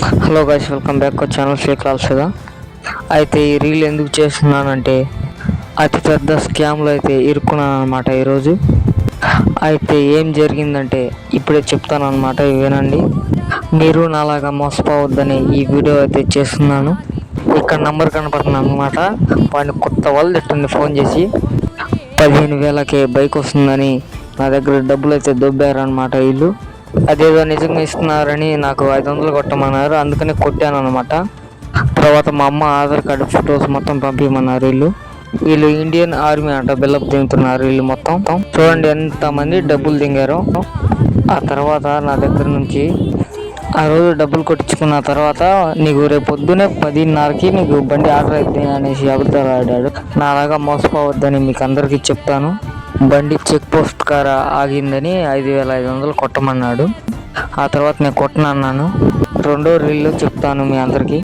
Hello guys, welcome back to channel షేక్ రాల్సదా. అయితే ఈ రీల్ ఎందుకు చేస్తున్నానంటే అతి పెద్ద స్కామ్లో అయితే ఇరుక్కున్నాను అనమాట ఈరోజు. అయితే ఏం జరిగిందంటే ఇప్పుడే చెప్తాను అనమాట, వినండి. మీరు నాలాగా మోసపోవద్దని ఈ వీడియో అయితే చేస్తున్నాను. ఇక్కడ నంబర్ కనపడుతుంది అనమాట. వాడిని కొత్త వాళ్ళు తిట్టండి ఫోన్ చేసి 15,000కే బైక్ వస్తుందని నా దగ్గర డబ్బులు అయితే దొబ్బారనమాట వీళ్ళు. అదేదో నిజంగా ఇస్తున్నారని నాకు 500 కొట్టమన్నారు, అందుకని కొట్టాను అనమాట. తర్వాత మా అమ్మ ఆధార్ కార్డు ఫొటోస్ మొత్తం పంపించమన్నారు. వీళ్ళు ఇండియన్ ఆర్మీ అంట, బిల్డప్ దింగుతున్నారు వీళ్ళు మొత్తం. చూడండి ఎంతమంది డబ్బులు దింగారో. ఆ తర్వాత నా దగ్గర నుంచి ఆ రోజు డబ్బులు కొట్టించుకున్న తర్వాత, నీకు రేపు పొద్దునే 10:30కి నీకు బండి ఆర్డర్ అవుతుంది అనేసి అబద్ధాలు ఆడాడు. నాలాగా మోసపోవద్దని మీకు అందరికీ చెప్తాను. బండి చెక్ పోస్ట్ కార ఆగిందని 5,500 కొట్టమన్నాడు. ఆ తర్వాత నేను కొట్టనన్నాను. రెండో రీల్లో చెప్తాను మీ అందరికీ.